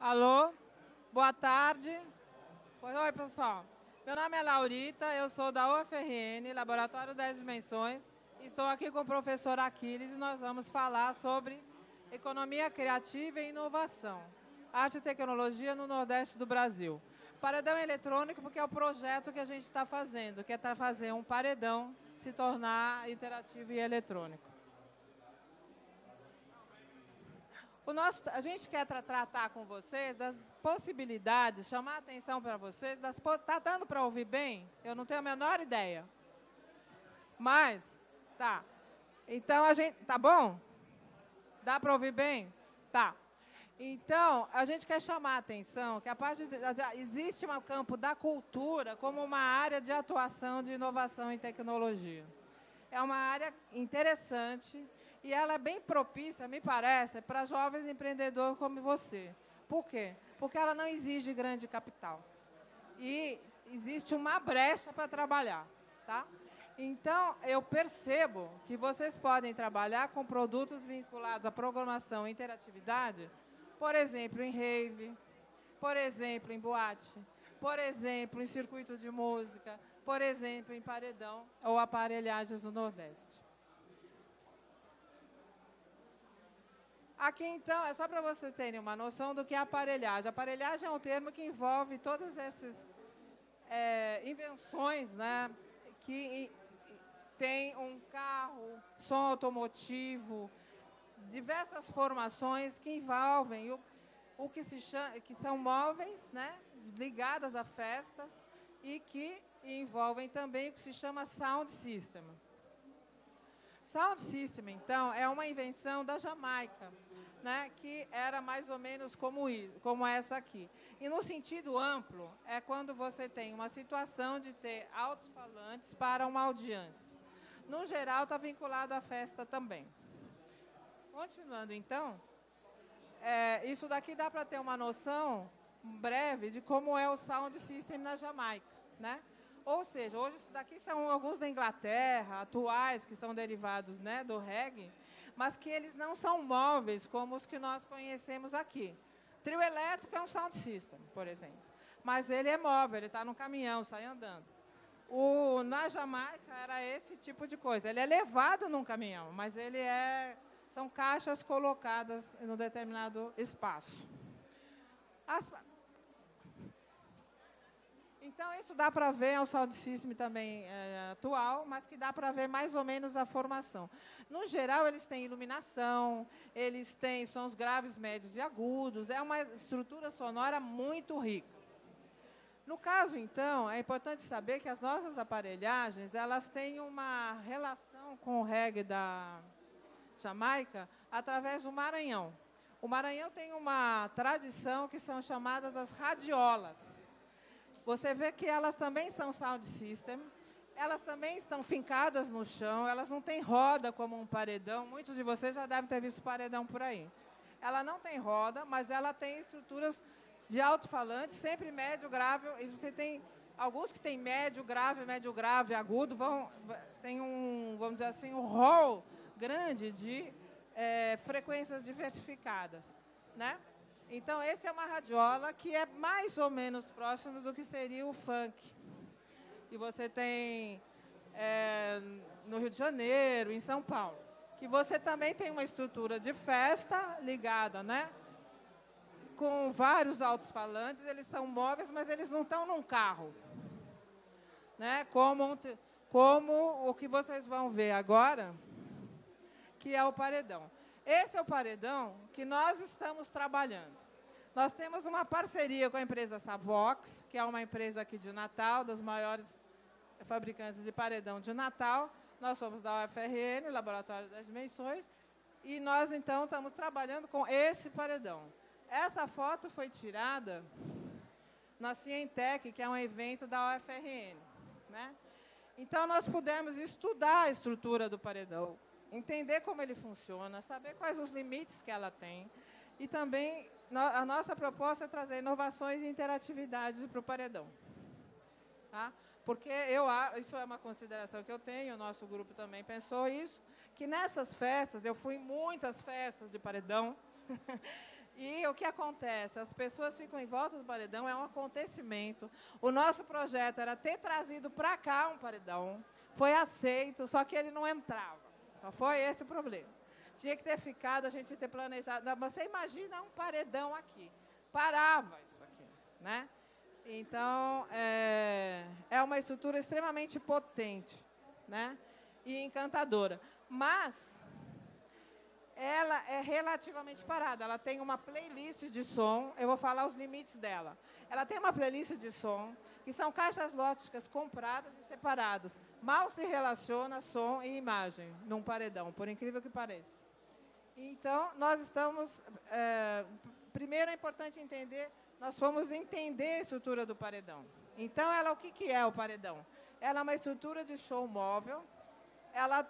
Alô, boa tarde. Oi, pessoal. Meu nome é Laurita, eu sou da UFRN, Laboratório das Dimensões, e estou aqui com o professor Aquiles e nós vamos falar sobre economia criativa e inovação, arte e tecnologia no Nordeste do Brasil. Paredão eletrônico, porque é o projeto que a gente está fazendo, que é fazer um paredão se tornar interativo e eletrônico. A gente quer tratar com vocês das possibilidades, chamar a atenção para vocês. Tá dando para ouvir bem? Eu não tenho a menor ideia. Mas, tá. Então, tá bom? Dá para ouvir bem? Tá. Então, a gente quer chamar a atenção que existe um campo da cultura como uma área de atuação de inovação e tecnologia. É uma área interessante e ela é bem propícia, me parece, para jovens empreendedores como você. Por quê? Porque ela não exige grande capital. E existe uma brecha para trabalhar, tá? Então, eu percebo que vocês podem trabalhar com produtos vinculados à programação e interatividade, por exemplo, em rave, por exemplo, em boate, por exemplo, em circuito de música, por exemplo, em paredão ou aparelhagens no Nordeste. Aqui, então, é só para vocês terem uma noção do que é aparelhagem. Aparelhagem é um termo que envolve todas essas invenções, né, que tem um carro, som automotivo, diversas formações que envolvem o que se chama, que são móveis, né, ligadas a festas e que envolvem também o que se chama sound system. Sound system, então, é uma invenção da Jamaica, né, que era mais ou menos como essa aqui. E no sentido amplo, é quando você tem uma situação de ter alto-falantes para uma audiência. No geral, está vinculado à festa também. Continuando, então, isso daqui dá para ter uma noção breve de como é o sound system na Jamaica, né? Ou seja, hoje isso daqui são alguns da Inglaterra, atuais, que são derivados, né, do reggae, mas que eles não são móveis como os que nós conhecemos aqui. Trio elétrico é um sound system, por exemplo, mas ele é móvel, ele está no caminhão, sai andando. Na Jamaica era esse tipo de coisa, ele é levado num caminhão, mas são caixas colocadas em um determinado espaço. Então, isso dá para ver, é um sound system também atual, mas que dá para ver mais ou menos a formação. No geral, eles têm iluminação, eles têm sons graves, médios e agudos, é uma estrutura sonora muito rica. No caso, então, é importante saber que as nossas aparelhagens, elas têm uma relação com o reggae da Jamaica através do Maranhão. O Maranhão tem uma tradição que são chamadas as radiolas. Você vê que elas também são sound system, elas também estão fincadas no chão, elas não têm roda como um paredão. Muitos de vocês já devem ter visto paredão por aí. Ela não tem roda, mas ela tem estruturas de alto-falante, sempre médio, grave, e você tem alguns que têm médio, grave, agudo, tem vamos dizer assim, um rol grande de frequências diversificadas, né? Então, essa é uma radiola que é mais ou menos próximo do que seria o funk. Que você tem no Rio de Janeiro, em São Paulo. Que você também tem uma estrutura de festa ligada, né? Com vários alto-falantes, eles são móveis, mas eles não estão num carro. Né? Como o que vocês vão ver agora, que é o paredão. Esse é o paredão que nós estamos trabalhando. Nós temos uma parceria com a empresa Savox, que é uma empresa aqui de Natal, das maiores fabricantes de paredão de Natal. Nós somos da UFRN, Laboratório das Dimensões, e nós, então, estamos trabalhando com esse paredão. Essa foto foi tirada na Cientec, que é um evento da UFRN. Né? Então, nós pudemos estudar a estrutura do paredão, entender como ele funciona, saber quais os limites que ela tem. E também, a nossa proposta é trazer inovações e interatividades para o paredão. Tá? Porque isso é uma consideração que eu tenho, o nosso grupo também pensou isso, que nessas festas, eu fui em muitas festas de paredão, E o que acontece? As pessoas ficam em volta do paredão, é um acontecimento. O nosso projeto era ter trazido para cá um paredão, foi aceito, só que ele não entrava. Só foi esse o problema. Tinha que ter ficado, a gente ter planejado. Você imagina um paredão aqui. Parava isso aqui, né? Então, é uma estrutura extremamente potente, né? E encantadora. Mas ela é relativamente parada. Ela tem uma playlist de som, eu vou falar os limites dela. Ela tem uma playlist de som, que são caixas lógicas compradas e separadas. Mal se relaciona som e imagem num paredão, por incrível que pareça. Então, nós estamos... primeiro é importante entender, nós fomos entender a estrutura do paredão. Então, o que é o paredão? Ela é uma estrutura de show móvel, ela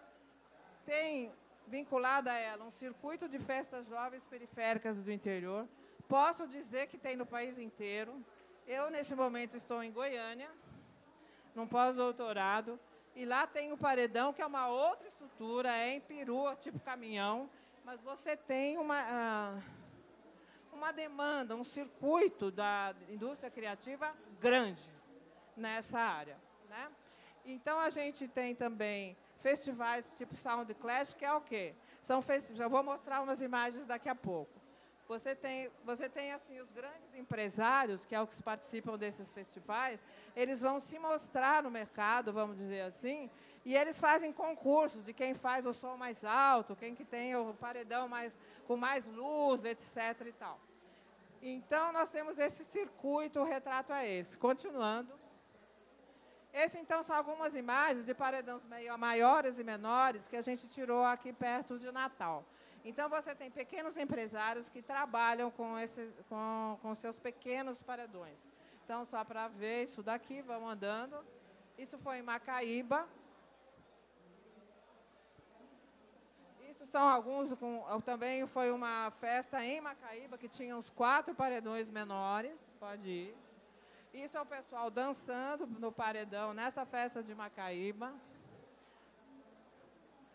tem vinculada a ela um circuito de festas jovens periféricas do interior. Posso dizer que tem no país inteiro. Eu, neste momento, estou em Goiânia, num pós-doutorado, e lá tem o paredão, que é uma outra estrutura, é em perua, tipo caminhão, mas você tem uma demanda, um circuito da indústria criativa grande nessa área, né? Então, a gente tem também festivais tipo Sound Clash, que é o quê? Já vou mostrar umas imagens daqui a pouco. Você tem assim, os grandes empresários, que é os que participam desses festivais, eles vão se mostrar no mercado, vamos dizer assim, e eles fazem concursos de quem faz o som mais alto, quem que tem o paredão com mais luz, etc. e tal. Então, nós temos esse circuito, o retrato é esse. Continuando. Esse, então, são algumas imagens de paredões maiores e menores que a gente tirou aqui perto de Natal. Então, você tem pequenos empresários que trabalham com seus pequenos paredões. Então, só para ver isso daqui, vamos andando. Isso foi em Macaíba. Isso são alguns, também foi uma festa em Macaíba, que tinha uns 4 paredões menores. Pode ir. Isso é o pessoal dançando no paredão, nessa festa de Macaíba.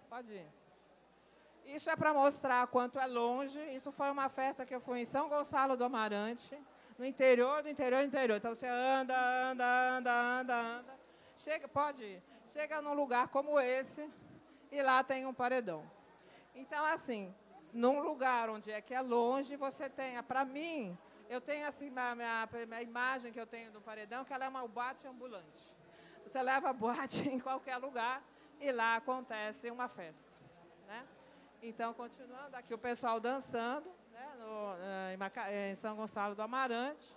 Pode ir. Isso é para mostrar quanto é longe. Isso foi uma festa que eu fui em São Gonçalo do Amarante, no interior do interior do interior. Então, você anda. Pode ir. Chega num lugar como esse e lá tem um paredão. Então, assim, num lugar onde é que é longe, você tem, para mim... Eu tenho assim, a imagem que eu tenho do paredão, que ela é uma boate ambulante. Você leva a boate em qualquer lugar e lá acontece uma festa, né? Então, continuando aqui, o pessoal dançando, né, em São Gonçalo do Amarante.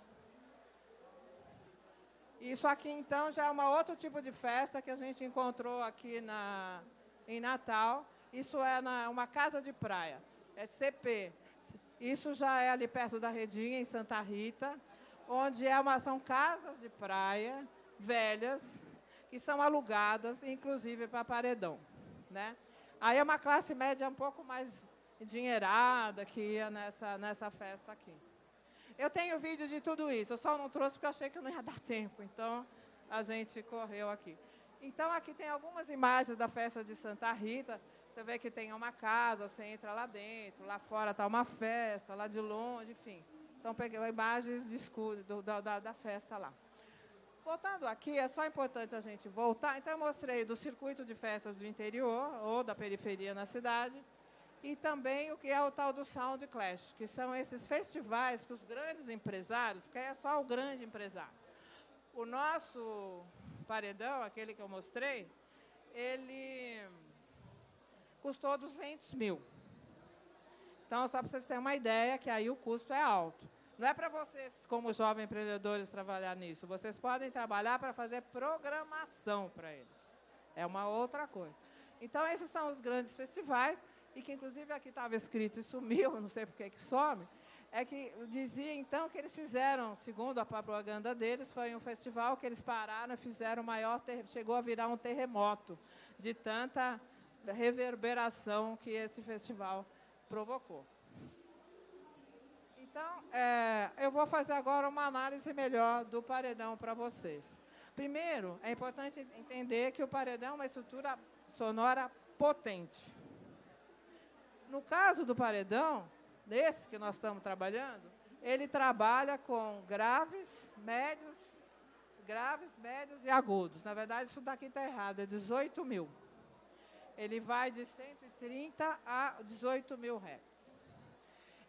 Isso aqui, então, já é um outro tipo de festa que a gente encontrou aqui em Natal. Isso é uma casa de praia, é CP. Isso já é ali perto da Redinha, em Santa Rita, onde são casas de praia velhas, que são alugadas, inclusive para paredão, né? Aí é uma classe média um pouco mais endinheirada que ia nessa festa aqui. Eu tenho vídeo de tudo isso, eu só não trouxe porque eu achei que não ia dar tempo, então a gente correu aqui. Então, aqui tem algumas imagens da festa de Santa Rita. Você vê que tem uma casa, você entra lá dentro, lá fora está uma festa, lá de longe, enfim. São imagens de escudo da festa lá. Voltando aqui, é só importante a gente voltar. Então, eu mostrei do circuito de festas do interior, ou da periferia na cidade, e também o que é o tal do Sound Clash, que são esses festivais que os grandes empresários, porque é só o grande empresário. O nosso paredão, aquele que eu mostrei, ele custou 200 mil. Então, só para vocês terem uma ideia, que aí o custo é alto. Não é para vocês, como jovens empreendedores, trabalhar nisso. Vocês podem trabalhar para fazer programação para eles. É uma outra coisa. Então, esses são os grandes festivais, e que, inclusive, aqui estava escrito e sumiu, não sei por que some, é que dizia, então, que eles fizeram, segundo a propaganda deles, foi um festival que eles pararam e fizeram o maior, chegou a virar um terremoto, de tanta reverberação que esse festival provocou. Então, eu vou fazer agora uma análise melhor do paredão para vocês. Primeiro, é importante entender que o paredão é uma estrutura sonora potente. No caso do paredão, nesse que nós estamos trabalhando, ele trabalha com graves, médios e agudos. Na verdade, isso daqui está errado, é 18 mil. Ele vai de 130 a 18 mil Hz.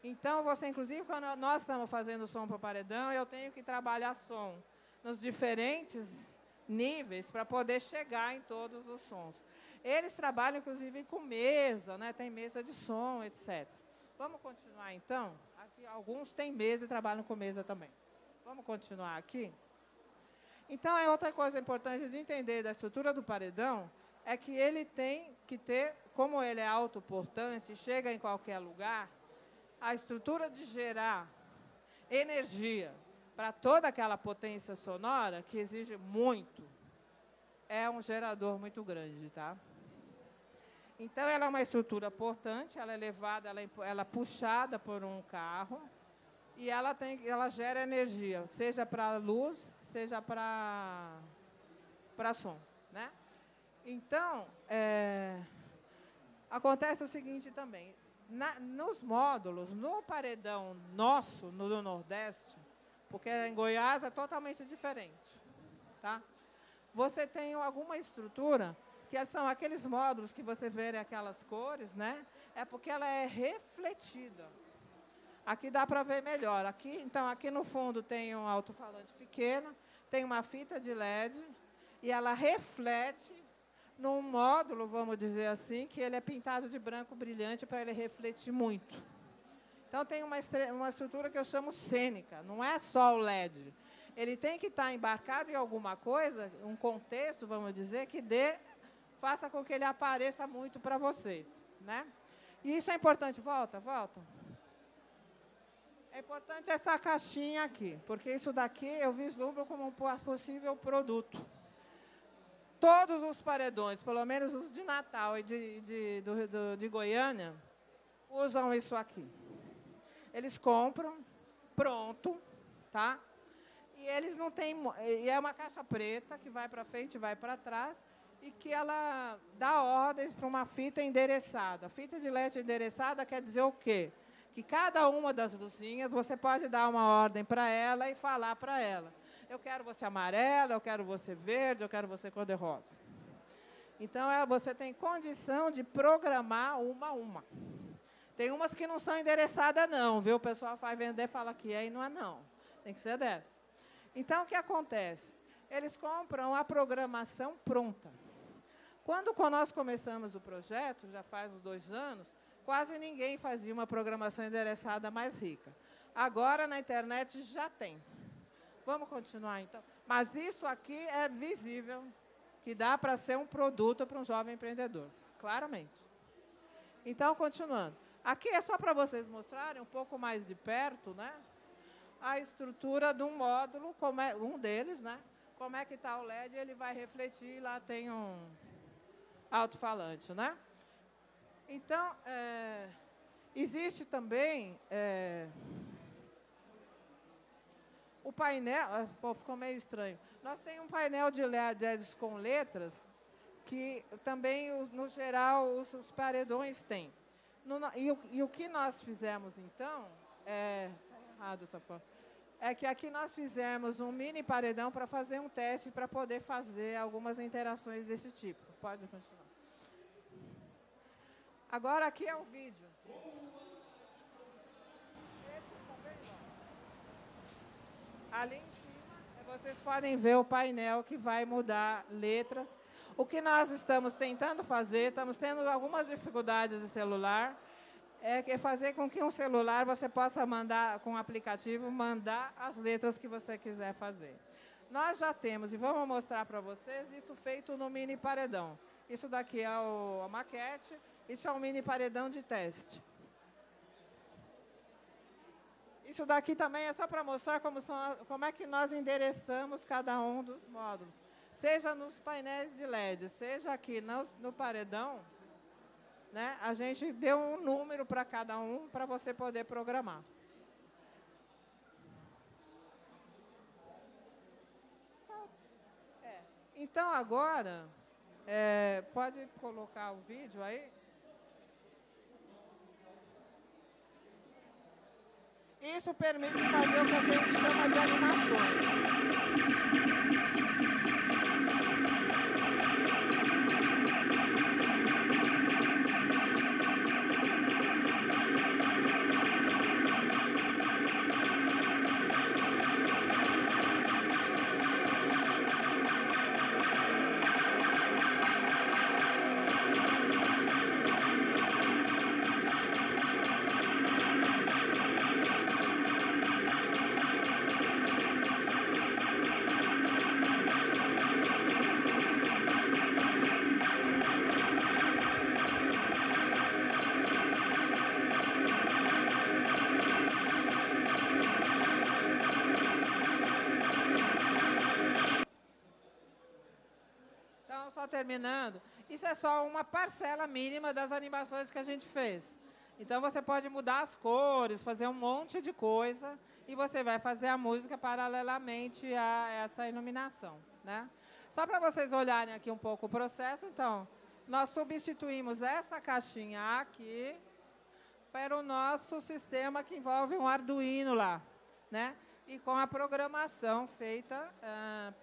Então, você, inclusive, quando nós estamos fazendo som para o paredão, eu tenho que trabalhar som nos diferentes níveis para poder chegar em todos os sons. Eles trabalham, inclusive, com mesa, né? Tem mesa de som, etc. Vamos continuar, então? Aqui, alguns têm mesa e trabalham com mesa também. Vamos continuar aqui? Então, outra coisa importante de entender da estrutura do paredão é que ele tem que ter, como ele é autoportante, chega em qualquer lugar, a estrutura de gerar energia para toda aquela potência sonora, que exige muito, é um gerador muito grande, tá? Então, ela é uma estrutura portante, ela é levada, ela é puxada por um carro, e ela gera energia, seja para luz, seja para som, né? Então, acontece o seguinte também, nos módulos, no paredão nosso, no Nordeste, porque em Goiás é totalmente diferente, tá? Você tem alguma estrutura, que são aqueles módulos que você vê aquelas cores, né? É porque ela é refletida. Aqui dá para ver melhor. Então, aqui no fundo tem um alto-falante pequeno, tem uma fita de LED, e ela reflete num módulo, vamos dizer assim, que ele é pintado de branco brilhante para ele refletir muito. Então, tem uma estrutura que eu chamo cênica, não é só o LED. Ele tem que estar embarcado em alguma coisa, um contexto, vamos dizer, que faça com que ele apareça muito para vocês, né? E isso é importante. Volta. É importante essa caixinha aqui, porque isso daqui eu vislumbro como um possível produto. Todos os paredões, pelo menos os de Natal e de Goiânia, usam isso aqui. Eles compram pronto, tá? E eles não têm... E é uma caixa preta que vai para frente e vai para trás, e que ela dá ordens para uma fita endereçada. A fita de LED endereçada quer dizer o quê? Que cada uma das luzinhas, você pode dar uma ordem para ela e falar para ela. Eu quero você amarela, eu quero você verde, eu quero você cor-de-rosa. Então, você tem condição de programar uma a uma. Tem umas que não são endereçadas, não, viu? O pessoal vai vender e fala que é e não é, não. Tem que ser dessa. Então, o que acontece? Eles compram a programação pronta. Quando nós começamos o projeto, já faz uns 2 anos, quase ninguém fazia uma programação endereçada mais rica. Agora, na internet, já tem. Vamos continuar, então. Mas isso aqui é visível, que dá para ser um produto para um jovem empreendedor, claramente. Então, continuando. Aqui é só para vocês mostrarem um pouco mais de perto, né, a estrutura de um módulo, um deles, né? Como é que está o LED, ele vai refletir, lá tem um alto-falante, né? Então, existe também o painel... Pô, ficou meio estranho. Nós temos um painel de LEDs com letras, que também, no geral, os paredões têm. E o que nós fizemos, então, errado essa foto, é que aqui nós fizemos um mini paredão para fazer um teste, para poder fazer algumas interações desse tipo. Pode continuar. Agora, aqui é o vídeo. Ali em cima, vocês podem ver o painel que vai mudar letras. O que nós estamos tentando fazer, estamos tendo algumas dificuldades de celular, é fazer com que um celular você possa mandar, com o aplicativo, mandar as letras que você quiser fazer. Nós já temos, e vamos mostrar para vocês, isso feito no mini paredão. Isso daqui é a maquete, isso é um mini paredão de teste. Isso daqui também é só para mostrar como é que nós endereçamos cada um dos módulos. Seja nos painéis de LED, seja aqui no paredão, né, a gente deu um número para cada um para você poder programar. Então, agora, pode colocar o vídeo aí? Isso permite fazer o que a gente chama de animações. Terminando, isso é só uma parcela mínima das animações que a gente fez. Então, você pode mudar as cores, fazer um monte de coisa, e você vai fazer a música paralelamente a essa iluminação, né? Só para vocês olharem aqui um pouco o processo, então, nós substituímos essa caixinha aqui para o nosso sistema que envolve um Arduino lá, né? E com a programação feita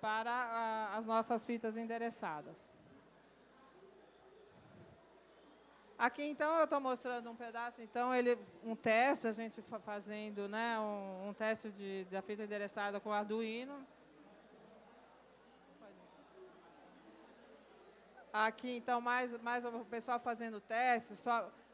para as nossas fitas endereçadas. Aqui, então, eu estou mostrando um pedaço, então, um teste, a gente fazendo, né, um teste da fita endereçada com Arduino. Aqui, então, mais o pessoal fazendo teste,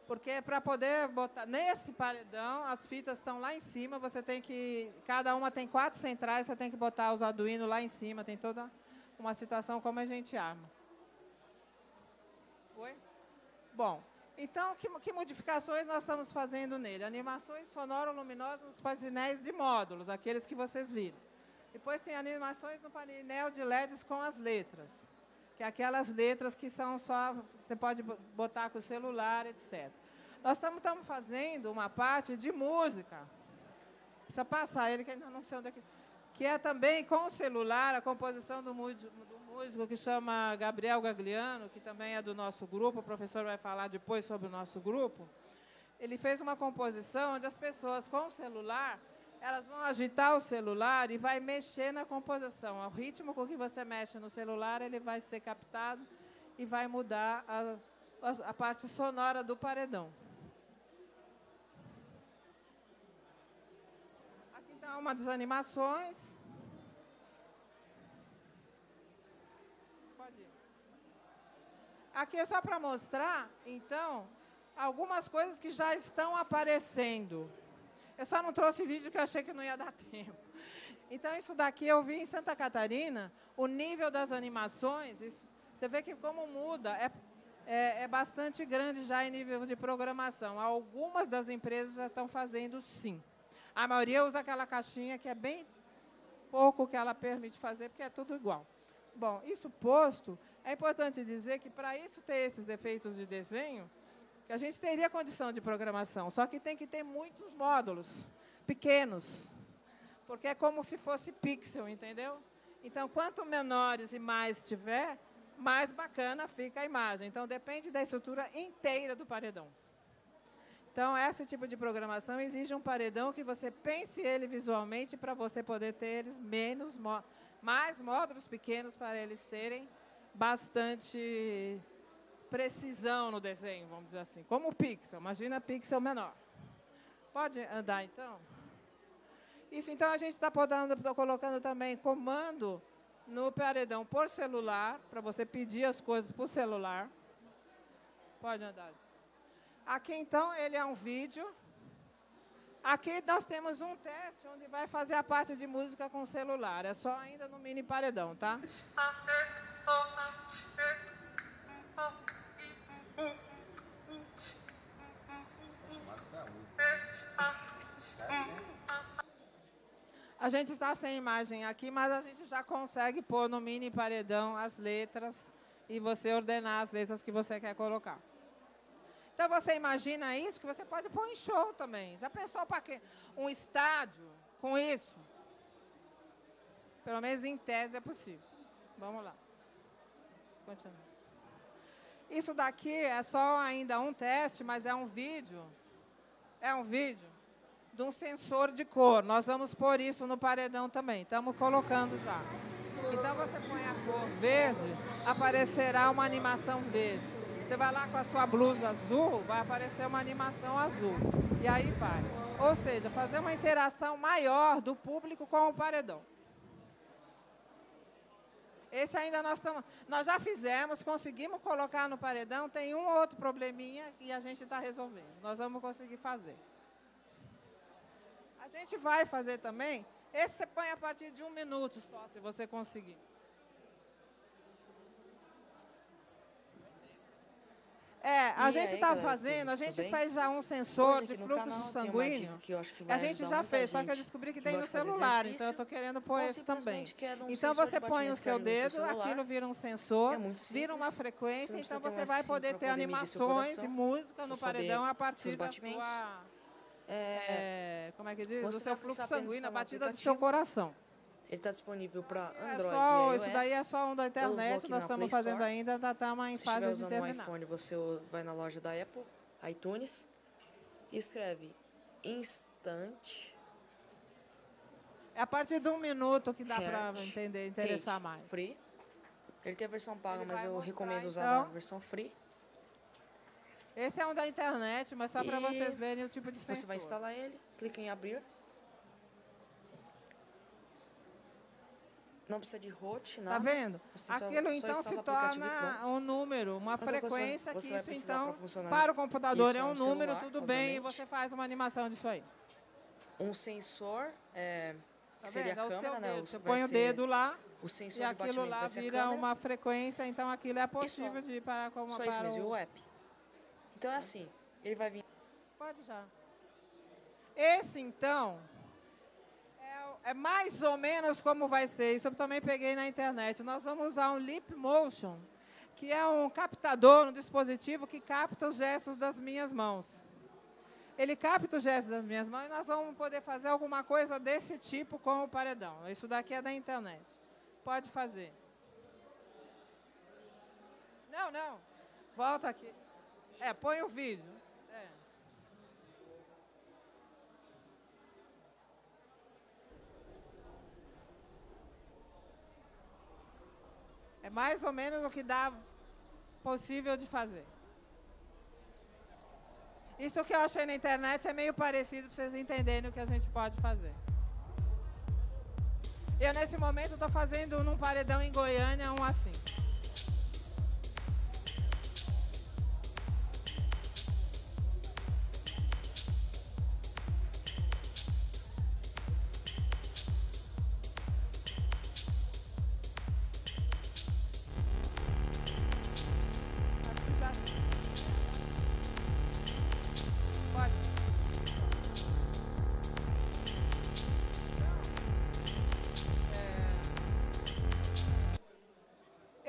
porque para poder botar nesse paredão, as fitas estão lá em cima, você tem que, cada uma tem 4 centrais, você tem que botar os Arduino lá em cima, tem toda uma situação como a gente arma. Oi? Bom, então, que modificações nós estamos fazendo nele? Animações sonoro-luminosas nos painéis de módulos, aqueles que vocês viram. Depois tem animações no painel de LEDs com as letras, que é aquelas letras que são só, você pode botar com o celular, etc. Nós estamos fazendo uma parte de música. Precisa passar ele, que ainda não sei onde é que é também com o celular, a composição do músico que chama Gabriel Gagliano, que também é do nosso grupo, o professor vai falar depois sobre o nosso grupo. Ele fez uma composição onde as pessoas com o celular, elas vão agitar o celular e vai mexer na composição. O ritmo com que você mexe no celular, ele vai ser captado e vai mudar a parte sonora do paredão. Aqui está uma das animações. Aqui é só para mostrar, então, algumas coisas que já estão aparecendo. Eu só não trouxe vídeo que eu achei que não ia dar tempo. Então, isso daqui eu vi em Santa Catarina, o nível das animações, você vê que como muda, é bastante grande já em nível de programação. Algumas das empresas já estão fazendo, sim. A maioria usa aquela caixinha que é bem pouco que ela permite fazer, porque é tudo igual. Bom, isso posto, é importante dizer que para isso ter esses efeitos de desenho, que a gente teria condição de programação, só que tem que ter muitos módulos pequenos, porque é como se fosse pixel, entendeu? Então, quanto menores e mais tiver, mais bacana fica a imagem. Então, depende da estrutura inteira do paredão. Então, esse tipo de programação exige um paredão que você pense ele visualmente para você poder ter eles mais módulos pequenos para eles terem bastante precisão no desenho, vamos dizer assim. Como o pixel, imagina pixel menor. Pode andar, então? Isso, então, a gente está colocando também comando no paredão por celular, para você pedir as coisas por celular. Pode andar. Aqui, então, ele é um vídeo. Aqui nós temos um teste onde vai fazer a parte de música com o celular. É só ainda no mini paredão, tá? A gente está sem imagem aqui, mas a gente já consegue pôr no mini paredão as letras e você ordenar as letras que você quer colocar. Então, você imagina isso, que você pode pôr em show também. Já pensou para quê? Um estádio com isso? Pelo menos em tese é possível. Vamos lá. Continua. Isso daqui é só ainda um teste, mas é um vídeo. É um vídeo de um sensor de cor. Nós vamos pôr isso no paredão também. Estamos colocando já. Então, você põe a cor verde, aparecerá uma animação verde. Você vai lá com a sua blusa azul, vai aparecer uma animação azul. E aí vai. Ou seja, fazer uma interação maior do público com o paredão. Esse ainda nós já fizemos, conseguimos colocar no paredão, tem um ou outro probleminha e a gente está resolvendo. Nós vamos conseguir fazer. A gente vai fazer também, esse você põe a partir de 1 minuto só, se você conseguir. A gente está fazendo, a gente fez já um sensor de fluxo sanguíneo. A gente já fez, só que eu descobri que tem no celular, então eu estou querendo pôr esse também. Então você põe o seu dedo, aquilo vira um sensor, vira uma frequência, então você vai poder ter animações e música no paredão a partir da sua... como é que diz? Do seu fluxo sanguíneo, a batida do seu coração. Ele está disponível para Android e iOS. Isso daí é só um da internet, nós estamos fazendo ainda, ainda estamos em fase de terminar. Se estiver usando um iPhone, você vai na loja da Apple, iTunes, e escreve Instant. É a partir de 1 minuto que dá para entender, interessar mais. Free. Ele tem a versão paga, mas eu recomendo usar então, a versão free. Esse é um da internet, mas só para vocês verem o tipo de sensor. Você vai instalar ele, clica em abrir. Não precisa de root, nada. Tá vendo? Aquilo então se torna um número, uma frequência que isso então, para o computador é um número, tudo bem, e você faz uma animação disso aí. Um sensor, que seria a câmera, né? Você põe o dedo lá e aquilo lá vira uma frequência, então aquilo é possível de ir para como só isso mesmo, o app. Então é assim, ele vai vir... Pode já. Esse então... É mais ou menos como vai ser. Isso eu também peguei na internet. Nós vamos usar um Lip Motion, que é um captador, um dispositivo que capta os gestos das minhas mãos. Ele capta os gestos das minhas mãos e nós vamos poder fazer alguma coisa desse tipo com o paredão. Isso daqui é da internet. Pode fazer. Não. Volta aqui. Põe o vídeo. É mais ou menos o que dá possível de fazer. Isso que eu achei na internet é meio parecido para vocês entenderem o que a gente pode fazer. Eu, nesse momento, estou fazendo num paredão em Goiânia, um assim.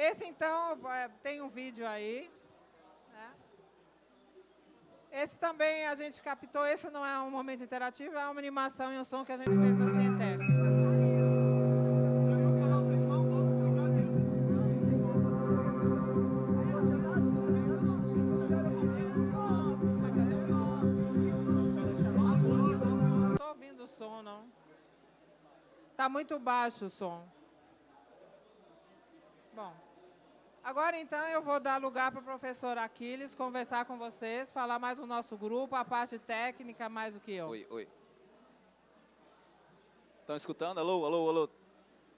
Esse, então, tem um vídeo aí. Né? Esse também a gente captou. Esse não é um momento interativo, é uma animação e um som que a gente fez na Cientec. Não estou ouvindo o som, não. Está muito baixo o som. Bom. Agora, então, eu vou dar lugar para o professor Aquiles conversar com vocês, falar mais do nosso grupo, a parte técnica, mais do que eu. Oi. Estão escutando? Alô?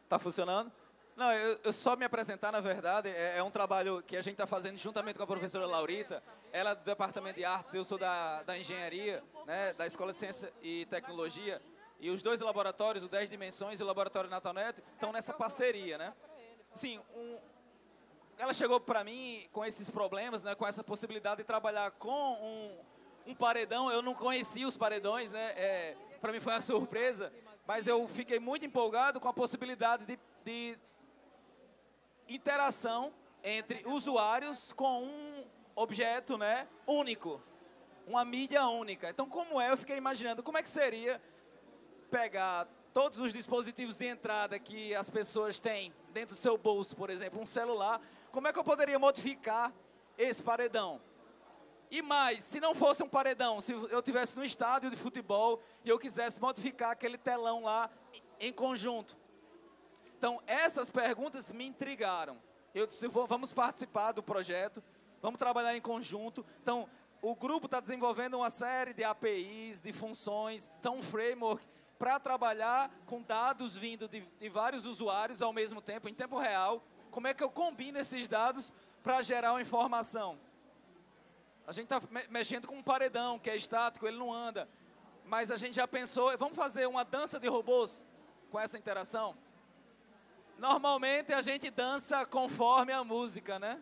Tá funcionando? Não, eu só me apresentar, na verdade, é um trabalho que a gente está fazendo juntamente com a professora Laurita. Ela é do Departamento de Artes, eu sou da Engenharia, né, da Escola de Ciência e Tecnologia. E os dois laboratórios, o 10 Dimensões e o Laboratório Natalnet, estão nessa parceria, né? Sim, ela chegou para mim com esses problemas, né, com essa possibilidade de trabalhar com um paredão. Eu não conhecia os paredões, né? Para mim foi uma surpresa, mas eu fiquei muito empolgado com a possibilidade de interação entre usuários com um objeto, né, único, uma mídia única. Então, eu fiquei imaginando como é que seria pegar todos os dispositivos de entrada que as pessoas têm dentro do seu bolso, por exemplo, um celular, como é que eu poderia modificar esse paredão? E mais, se não fosse um paredão, se eu estivesse no estádio de futebol e eu quisesse modificar aquele telão lá em conjunto. Então, essas perguntas me intrigaram. Eu disse, vamos participar do projeto, vamos trabalhar em conjunto. Então, o grupo está desenvolvendo uma série de APIs, de funções, então um framework para trabalhar com dados vindo de vários usuários ao mesmo tempo, em tempo real. Como é que eu combino esses dados para gerar uma informação? A gente está mexendo com um paredão, que é estático, ele não anda. Mas a gente já pensou, vamos fazer uma dança de robôs com essa interação? Normalmente a gente dança conforme a música, né?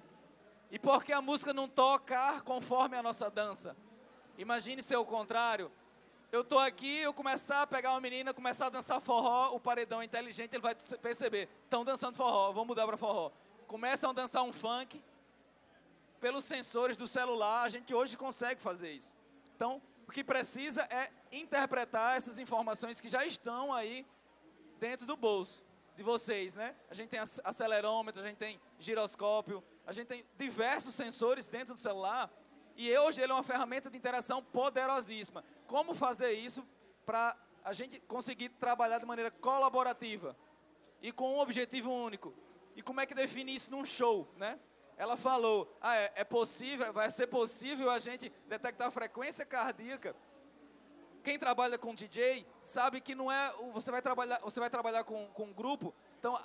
E por que a música não tocar conforme a nossa dança? Imagine se é o contrário. Eu estou aqui, eu começar a pegar uma menina, começar a dançar forró, o paredão é inteligente, ele vai perceber. Estão dançando forró, vamos mudar para forró. Começam a dançar um funk. Pelos sensores do celular, a gente hoje consegue fazer isso. Então, o que precisa é interpretar essas informações que já estão aí dentro do bolso de vocês, né? A gente tem acelerômetro, a gente tem giroscópio, a gente tem diversos sensores dentro do celular e hoje ele é uma ferramenta de interação poderosíssima. Como fazer isso para a gente conseguir trabalhar de maneira colaborativa e com um objetivo único? E como é que define isso num show, né? Ela falou, é possível, vai ser possível a gente detectar a frequência cardíaca. Quem trabalha com DJ sabe que não é, você vai trabalhar com um grupo, então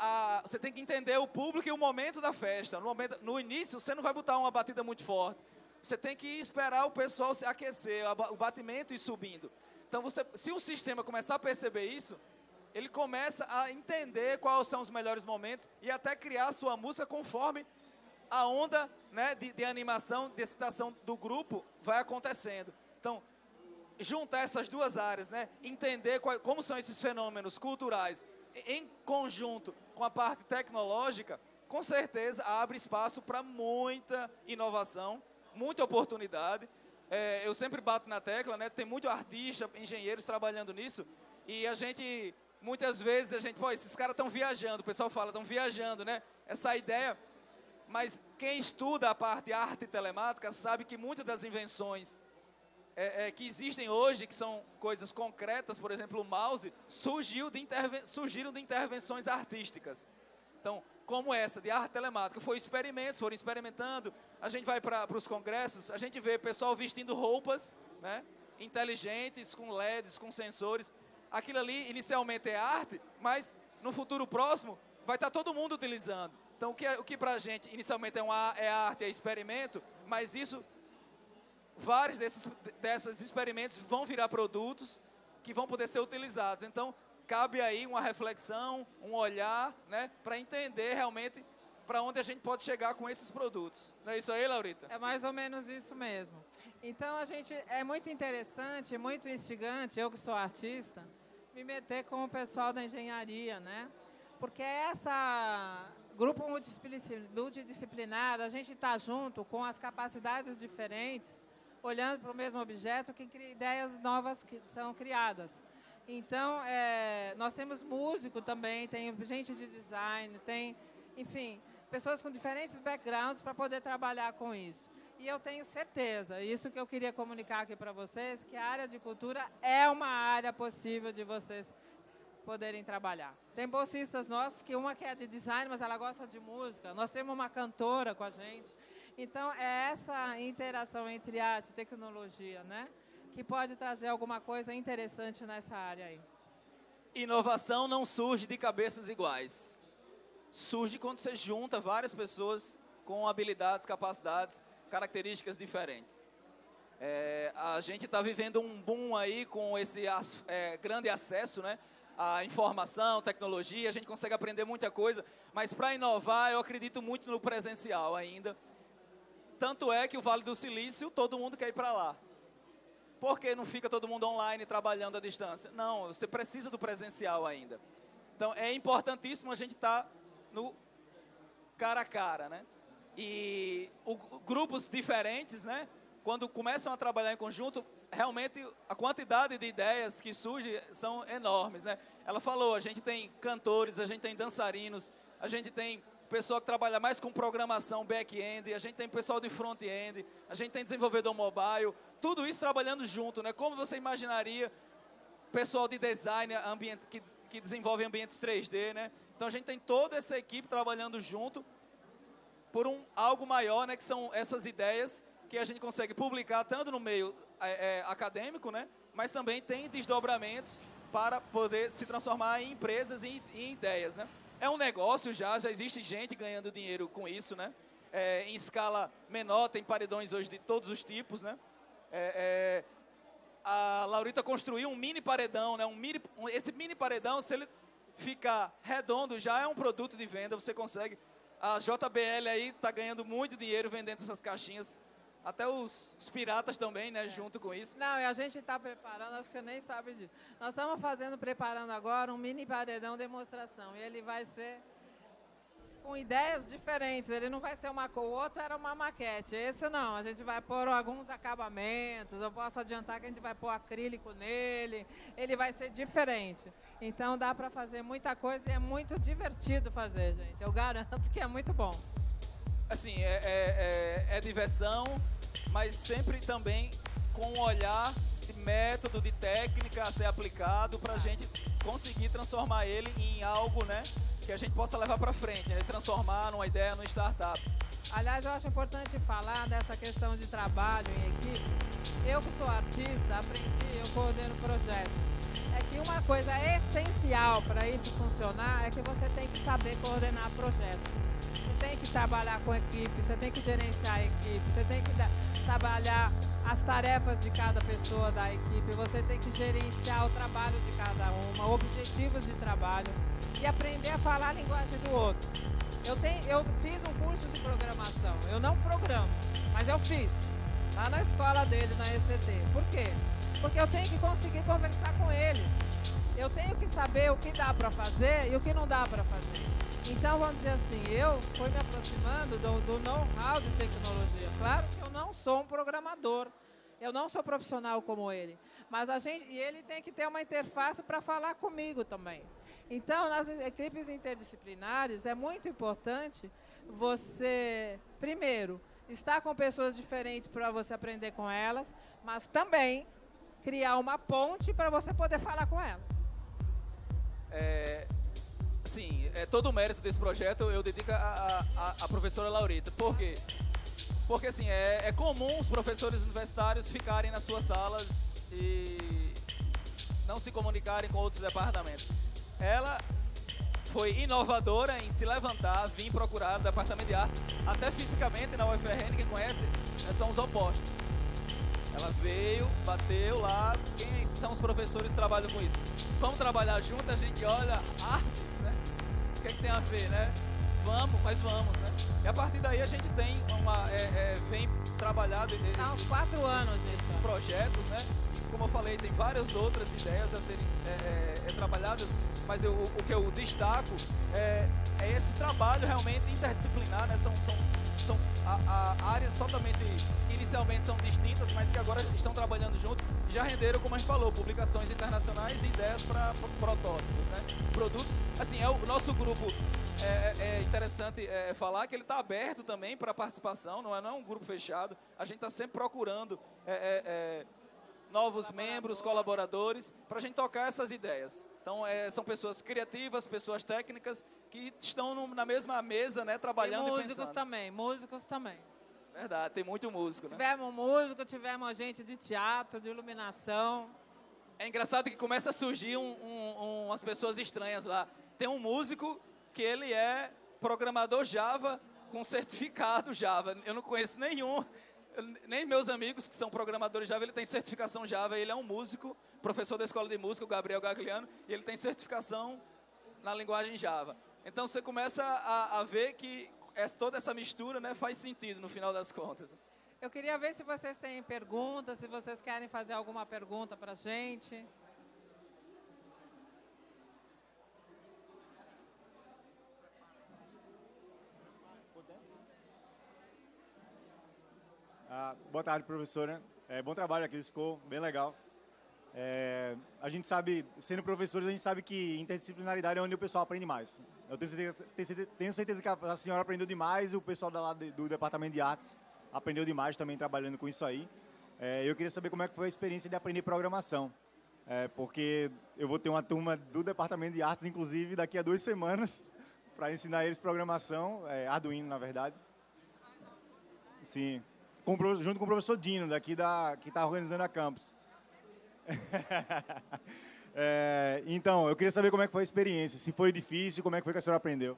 você tem que entender o público e o momento da festa. No início, você não vai botar uma batida muito forte. Você tem que esperar o pessoal se aquecer, o batimento ir subindo. Então, se o sistema começar a perceber isso, ele começa a entender quais são os melhores momentos e até criar a sua música conforme a onda, né, de animação, de excitação do grupo vai acontecendo. Então, juntar essas duas áreas, né, entender como são esses fenômenos culturais em conjunto com a parte tecnológica, com certeza abre espaço para muita inovação, muita oportunidade. Eu sempre bato na tecla, né, tem muito artista, engenheiros trabalhando nisso, e muitas vezes, pô, esses caras estão viajando, o pessoal fala, estão viajando, né, essa ideia. Mas quem estuda a parte de arte telemática sabe que muitas das invenções que existem hoje, que são coisas concretas, por exemplo, o mouse, surgiram de intervenções artísticas. Então, como essa de arte telemática, foram experimentando, a gente vai para os congressos, a gente vê pessoal vestindo roupas, né, inteligentes, com LEDs, com sensores. Aquilo ali, inicialmente, é arte, mas no futuro próximo, vai estar todo mundo utilizando. Então, o que para a gente, inicialmente, é arte, é experimento, mas vários desses experimentos vão virar produtos que vão poder ser utilizados. Então, cabe aí uma reflexão, um olhar, né, para entender realmente para onde a gente pode chegar com esses produtos. Não é isso aí, Laurita? É mais ou menos isso mesmo. Então, é muito interessante, muito instigante, eu que sou artista, me meter com o pessoal da engenharia, né? Porque grupo multidisciplinar, a gente está junto com as capacidades diferentes, olhando para o mesmo objeto, que cria ideias novas que são criadas. Então, nós temos músico também, tem gente de design, tem, enfim, pessoas com diferentes backgrounds para poder trabalhar com isso. E eu tenho certeza, isso que eu queria comunicar aqui para vocês, que a área de cultura é uma área possível de vocês poderem trabalhar. Tem bolsistas nossos que uma quer de design, mas ela gosta de música. Nós temos uma cantora com a gente. Então, é essa interação entre arte e tecnologia, né, que pode trazer alguma coisa interessante nessa área aí. Inovação não surge de cabeças iguais. Surge quando você junta várias pessoas com habilidades, capacidades, características diferentes. A gente está vivendo um boom aí com esse grande acesso, né, à informação, tecnologia, a gente consegue aprender muita coisa, mas para inovar eu acredito muito no presencial ainda. Tanto é que o Vale do Silício, todo mundo quer ir para lá. Por que não fica todo mundo online trabalhando à distância? Não, você precisa do presencial ainda. Então é importantíssimo a gente estar no cara a cara, né? E grupos diferentes, né, quando começam a trabalhar em conjunto, realmente a quantidade de ideias que surge são enormes, né? Ela falou, a gente tem cantores, a gente tem dançarinos, a gente tem pessoal que trabalha mais com programação back-end, a gente tem pessoal de front-end, a gente tem desenvolvedor mobile, tudo isso trabalhando junto, né? Como você imaginaria pessoal de design, que desenvolve ambientes 3D, né? Então a gente tem toda essa equipe trabalhando junto por algo maior, né? Que são essas ideias que a gente consegue publicar tanto no meio acadêmico, né? Mas também tem desdobramentos para poder se transformar em empresas e em ideias, né? É um negócio já existe gente ganhando dinheiro com isso, né? Em escala menor, tem paredões hoje de todos os tipos, né? A Laurita construiu um mini paredão, né? Esse mini paredão, se ele ficar redondo, já é um produto de venda, você consegue. A JBL aí está ganhando muito dinheiro vendendo essas caixinhas. Até os piratas também, né, junto com isso. Não, e a gente está preparando, acho que você nem sabe disso. Nós estamos preparando agora um mini paredão demonstração. E ele vai ser com ideias diferentes. Ele não vai ser o outro era uma maquete. Esse não, a gente vai pôr alguns acabamentos. Eu posso adiantar que a gente vai pôr acrílico nele. Ele vai ser diferente. Então dá para fazer muita coisa e é muito divertido fazer, gente. Eu garanto que é muito bom. Assim, é diversão, mas sempre também com um olhar de método, de técnica a ser aplicado para a gente conseguir transformar ele em algo, né, que a gente possa levar para frente, né, transformar numa ideia, numa startup. Aliás, eu acho importante falar dessa questão de trabalho em equipe. Eu que sou artista, aprendi, eu coordeno projetos. É que uma coisa essencial para isso funcionar é que você tem que saber coordenar projetos. Você tem que trabalhar com equipe, você tem que gerenciar a equipe, você tem que trabalhar as tarefas de cada pessoa da equipe, você tem que gerenciar o trabalho de cada uma, objetivos de trabalho e aprender a falar a linguagem do outro. Eu fiz um curso de programação, eu não programo, mas eu fiz, lá na escola dele, na ECT. Por quê? Porque eu tenho que conseguir conversar com ele. Eu tenho que saber o que dá para fazer e o que não dá para fazer. Então, vamos dizer assim, eu fui me aproximando do know-how de tecnologia. Claro que eu não sou um programador, eu não sou profissional como ele, mas e ele tem que ter uma interface para falar comigo também. Então, nas equipes interdisciplinares, é muito importante você, primeiro, estar com pessoas diferentes para você aprender com elas, mas também criar uma ponte para você poder falar com elas. Sim, todo o mérito desse projeto eu dedico à professora Laurita. Por quê? Porque assim, é comum os professores universitários ficarem nas suas salas e não se comunicarem com outros departamentos. Ela foi inovadora em se levantar, vir procurar o departamento de artes, até fisicamente na UFRN, quem conhece, são os opostos. Ela veio, bateu lá, quem são os professores que trabalham com isso? Vamos trabalhar junto, a gente olha artes, né? O que é que tem a ver, né? Vamos, mas vamos, né? E a partir daí a gente tem vem trabalhado há uns 4 anos esses projetos, né? E, como eu falei, tem várias outras ideias a serem trabalhadas, mas o que eu destaco é esse trabalho realmente interdisciplinar, né? São áreas totalmente, inicialmente são distintas, mas que agora estão trabalhando junto e já renderam, como a gente falou, publicações internacionais e ideias para protótipos, né? Produtos, assim, o nosso grupo é interessante falar que ele está aberto também para participação, não é um grupo fechado, a gente está sempre procurando novos membros, colaboradores, para a gente tocar essas ideias. Então, são pessoas criativas, pessoas técnicas, que estão na mesma mesa, né, trabalhando e pensando. Músicos também. Verdade, tem muito músico, né? Tivemos músico, tivemos gente de teatro, de iluminação. É engraçado que começa a surgir umas pessoas estranhas lá. Tem um músico que ele é programador Java com certificado Java. Eu não conheço nenhum. Nem meus amigos que são programadores Java, ele tem certificação Java, ele é um músico, professor da escola de música, o Gabriel Gagliano, e ele tem certificação na linguagem Java. Então você começa a ver que toda essa mistura, né, faz sentido no final das contas. Eu queria ver se vocês têm perguntas, se vocês querem fazer alguma pergunta para a gente. Boa tarde, professora. Bom trabalho aqui, ficou bem legal. A gente sabe, sendo professores, a gente sabe que interdisciplinaridade é onde o pessoal aprende mais. Eu tenho certeza que a senhora aprendeu demais e o pessoal do Departamento de Artes aprendeu demais também trabalhando com isso aí. Eu queria saber como é que foi a experiência de aprender programação. Porque eu vou ter uma turma do Departamento de Artes, inclusive, daqui a 2 semanas, para ensinar eles programação, Arduino, na verdade. Sim, junto com o professor Dino, daqui que está organizando a campus. Então, eu queria saber como é que foi a experiência, se foi difícil, como é que foi que a senhora aprendeu.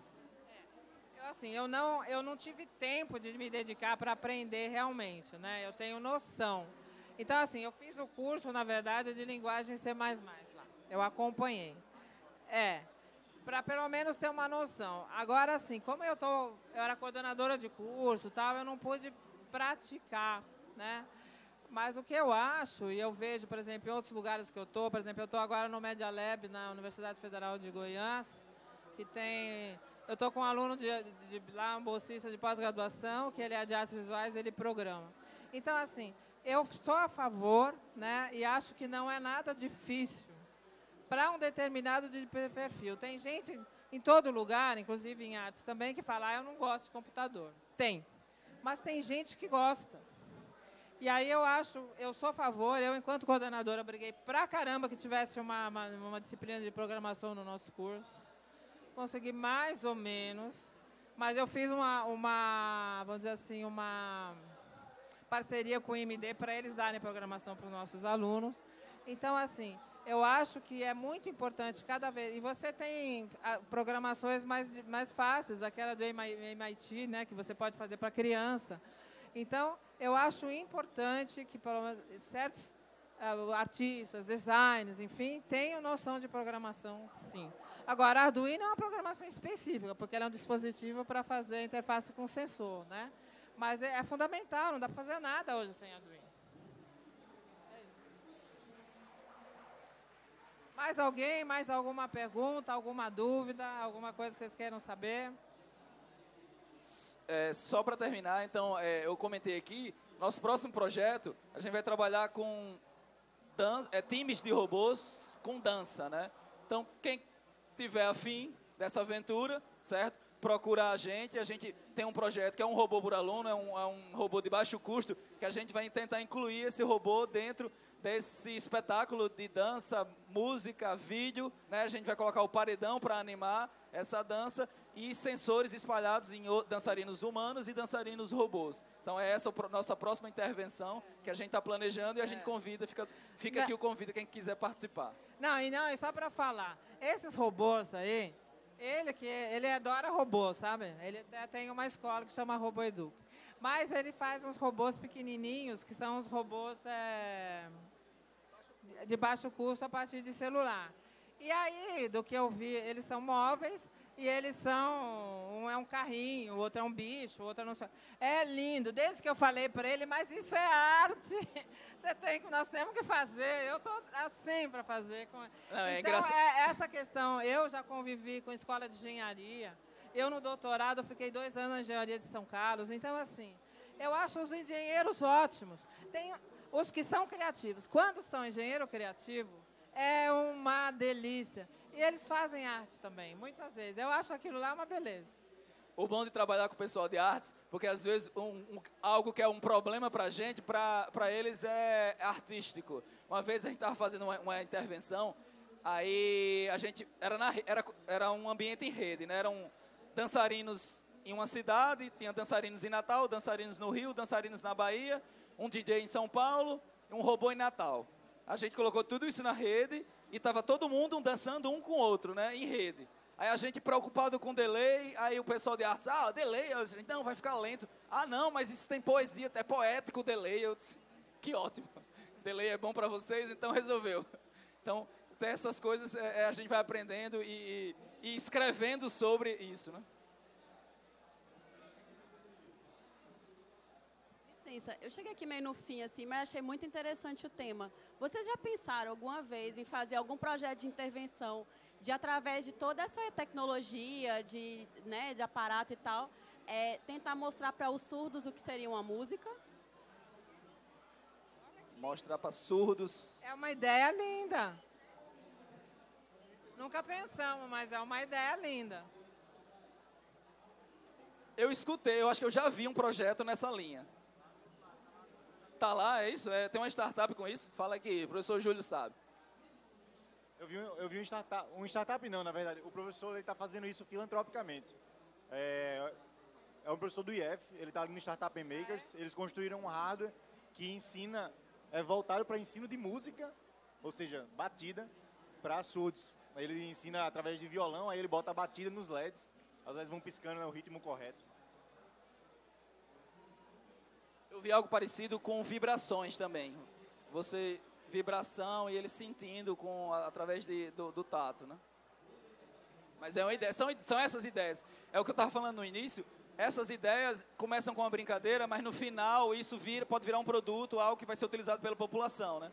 Eu não tive tempo de me dedicar para aprender realmente, né? Eu tenho noção. Então, assim, eu fiz o curso, na verdade, de linguagem C++ lá. Eu acompanhei. Para pelo menos ter uma noção. Agora, assim, como eu era coordenadora de curso, tal, eu não pude praticar, né? Mas o que eu acho, e eu vejo, por exemplo, em outros lugares que eu estou, por exemplo, eu estou agora no Media Lab, na Universidade Federal de Goiás, que tem... Eu estou com um aluno lá, um bolsista de pós-graduação, que ele é de artes visuais, ele programa. Então, assim, eu sou a favor, né, e acho que não é nada difícil para um determinado de perfil. Tem gente em todo lugar, inclusive em artes também, que fala, eu não gosto de computador. Tem. Mas tem gente que gosta. E aí eu sou a favor, eu enquanto coordenadora briguei pra caramba que tivesse uma disciplina de programação no nosso curso. Consegui mais ou menos, mas eu fiz vamos dizer assim, uma parceria com o IMD para eles darem programação para os nossos alunos. Então, assim, eu acho que é muito importante cada vez... E você tem programações mais fáceis, aquela do MIT, né, que você pode fazer para criança. Então, eu acho importante que certos artistas, designers, enfim, tenham noção de programação, sim. Agora, Arduino é uma programação específica, porque ela é um dispositivo para fazer interface com sensor, né? Mas é fundamental, não dá para fazer nada hoje sem Arduino. É isso. Mais alguém? Mais alguma pergunta, alguma dúvida, alguma coisa que vocês queiram saber? Só para terminar, então, eu comentei aqui, nosso próximo projeto, a gente vai trabalhar com times de robôs com dança, né? Então, quem tiver afim dessa aventura, certo? Procura a gente tem um projeto que é um robô por aluno, é um robô de baixo custo, que a gente vai tentar incluir esse robô dentro desse espetáculo de dança, música, vídeo, né? A gente vai colocar o paredão para animar essa dança e sensores espalhados em dançarinos humanos e dançarinos robôs. Então, é essa a nossa próxima intervenção que a gente está planejando e a gente convida, fica aqui o convite quem quiser participar. E só para falar, esses robôs aí, ele adora robô, sabe? Ele até tem uma escola que chama Robô Edu. Mas ele faz uns robôs pequenininhos, que são os robôs de baixo custo a partir de celular. E aí, do que eu vi, eles são móveis e eles são... Um é um carrinho, o outro é um bicho, o outro não sei. É lindo, desde que eu falei para ele, mas isso é arte. Nós temos que fazer. Eu estou assim para fazer. Então, essa questão, eu já convivi com escola de engenharia. Eu, no doutorado, fiquei 2 anos na engenharia de São Carlos. Então, assim, eu acho os engenheiros ótimos. Tem os que são criativos. Quando são engenheiro criativo, é uma delícia. E eles fazem arte também, muitas vezes. Eu acho aquilo lá uma beleza. O bom de trabalhar com o pessoal de artes, porque às vezes algo que é um problema para a gente, para eles é artístico. Uma vez a gente estava fazendo uma intervenção, aí a gente era um ambiente em rede, né? Eram dançarinos em uma cidade, tinha dançarinos em Natal, dançarinos no Rio, dançarinos na Bahia, um DJ em São Paulo e um robô em Natal. A gente colocou tudo isso na rede e estava todo mundo dançando um com o outro, né, em rede. Aí a gente preocupado com delay, aí o pessoal de artes, delay, a gente, não, vai ficar lento. Não, mas isso tem poesia, é poético o delay. Eu disse, que ótimo, delay é bom para vocês, então resolveu. Então, até essas coisas a gente vai aprendendo e escrevendo sobre isso, né? Eu cheguei aqui meio no fim, assim, mas achei muito interessante o tema. Vocês já pensaram alguma vez em fazer algum projeto de intervenção através de toda essa tecnologia, de aparato e tal, tentar mostrar para os surdos o que seria uma música? Mostrar para surdos. É uma ideia linda. Nunca pensamos, mas é uma ideia linda. Eu escutei, eu acho que eu já vi um projeto nessa linha. Tá lá, é isso? Tem uma startup com isso? Fala aqui, o professor Júlio sabe. Eu vi um startup não, na verdade. O professor está fazendo isso filantropicamente. É um professor do IF, ele está ali no Startup Makers. Eles construíram um hardware que ensina, voltado para ensino de música, ou seja, batida, para surdos. Ele ensina através de violão, aí ele bota a batida nos LEDs. As LEDs vão piscando no ritmo correto. Eu vi algo parecido com vibrações também. Você, vibração e ele sentindo através do tato, né? Mas é uma ideia, são essas ideias. É o que eu estava falando no início. Essas ideias começam com uma brincadeira, mas no final isso pode virar um produto, algo que vai ser utilizado pela população, né?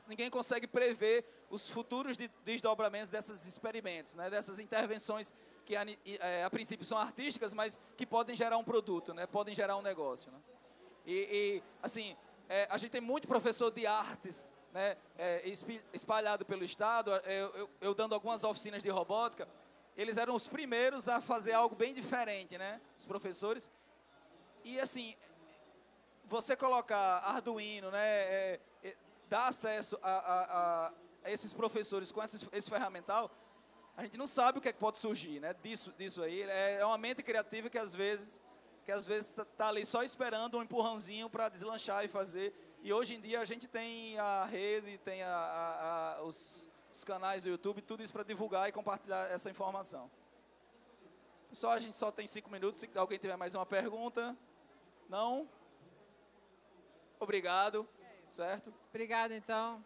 Ninguém consegue prever os futuros desdobramentos desses experimentos, né? Dessas intervenções que a princípio são artísticas, mas que podem gerar um produto, né? Podem gerar um negócio, né? Assim, a gente tem muito professor de artes, né? Espalhado pelo estado. Eu dando algumas oficinas de robótica, eles eram os primeiros a fazer algo bem diferente, né? Os professores. E assim, você colocar Arduino, né? Dar acesso a esses professores com esse ferramental, a gente não sabe o que é que pode surgir, né? Disso aí. É uma mente criativa que às vezes está ali só esperando um empurrãozinho para deslanchar e fazer. E hoje em dia a gente tem a rede, tem os canais do YouTube, tudo isso para divulgar e compartilhar essa informação. Pessoal, a gente só tem 5 minutos. Se alguém tiver mais uma pergunta. Não? Obrigado. Certo? Obrigada, então.